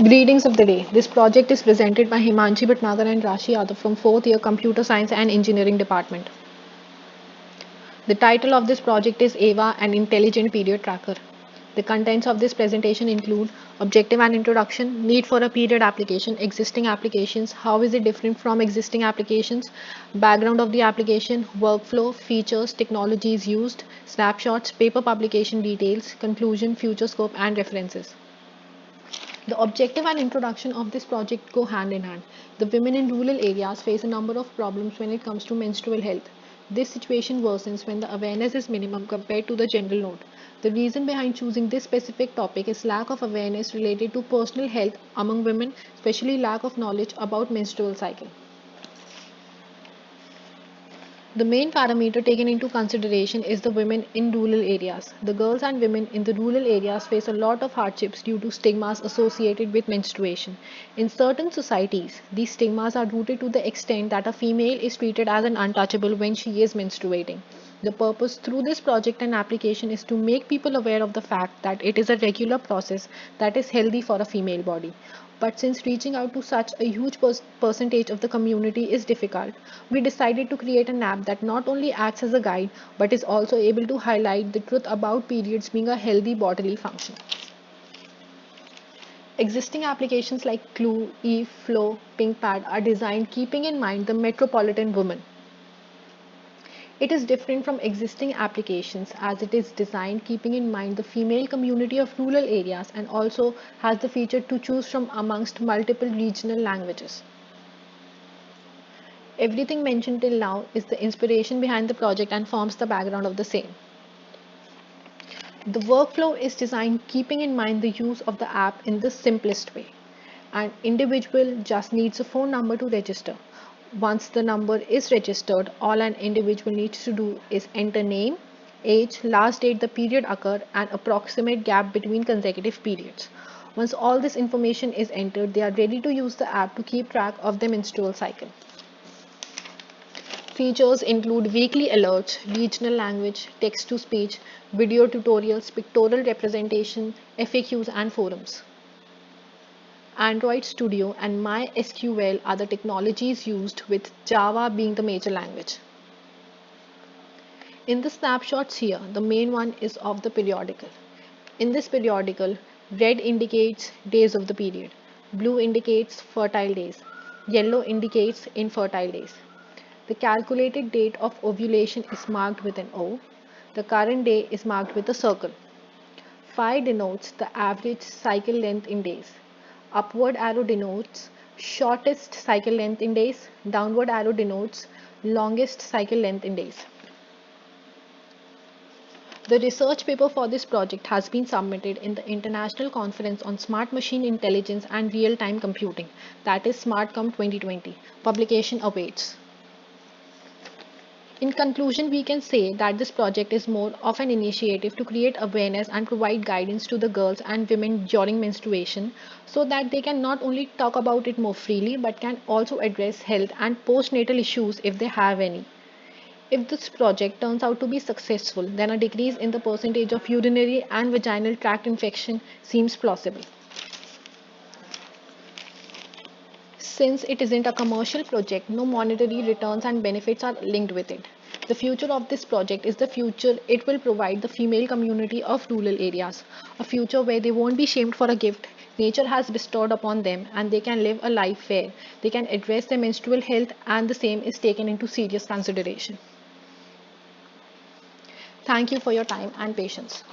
Greetings of the day. This project is presented by Himanshi Bhatnagar and Rashi Yadav from 4th year Computer Science and Engineering Department. The title of this project is AVA, an Intelligent Period Tracker. The contents of this presentation include objective and introduction, need for a period application, existing applications, how is it different from existing applications, background of the application, workflow, features, technologies used, snapshots, paper publication details, conclusion, future scope, and references. The objective and introduction of this project go hand in hand. The women in rural areas face a number of problems when it comes to menstrual health. This situation worsens when the awareness is minimum compared to the general note. The reason behind choosing this specific topic is lack of awareness related to personal health among women, especially lack of knowledge about menstrual cycle. The main parameter taken into consideration is the women in rural areas. The girls and women in the rural areas face a lot of hardships due to stigmas associated with menstruation. In certain societies, these stigmas are rooted to the extent that a female is treated as an untouchable when she is menstruating. The purpose through this project and application is to make people aware of the fact that it is a regular process that is healthy for a female body. But since reaching out to such a huge percentage of the community is difficult, we decided to create an app that not only acts as a guide but is also able to highlight the truth about periods being a healthy bodily function. Existing applications like Clue, Eve, Flow, PinkPad are designed keeping in mind the metropolitan woman. It is different from existing applications as it is designed keeping in mind the female community of rural areas and also has the feature to choose from amongst multiple regional languages. Everything mentioned till now is the inspiration behind the project and forms the background of the same. The workflow is designed keeping in mind the use of the app in the simplest way. An individual just needs a phone number to register. Once the number is registered, all an individual needs to do is enter name, age, last date the period occurred, and approximate gap between consecutive periods. Once all this information is entered, they are ready to use the app to keep track of their menstrual cycle. Features include weekly alerts, regional language, text to speech, video tutorials, pictorial representation, FAQs, and forums. Android Studio and MySQL are the technologies used, with Java being the major language. In the snapshots here, the main one is of the periodical. In this periodical, red indicates days of the period, blue indicates fertile days, yellow indicates infertile days. The calculated date of ovulation is marked with an O. The current day is marked with a circle. Phi denotes the average cycle length in days. Upward arrow denotes shortest cycle length in days. Downward arrow denotes longest cycle length in days. The research paper for this project has been submitted in the International Conference on Smart Machine Intelligence and Real-Time Computing, that is SmartCom 2020. Publication awaits. In conclusion, we can say that this project is more of an initiative to create awareness and provide guidance to the girls and women during menstruation so that they can not only talk about it more freely but can also address health and postnatal issues if they have any. If this project turns out to be successful, then a decrease in the percentage of urinary and vaginal tract infection seems plausible. Since it isn't a commercial project, no monetary returns and benefits are linked with it. The future of this project is the future it will provide the female community of rural areas, a future where they won't be shamed for a gift nature has bestowed upon them and they can live a life where they can address their menstrual health and the same is taken into serious consideration. Thank you for your time and patience.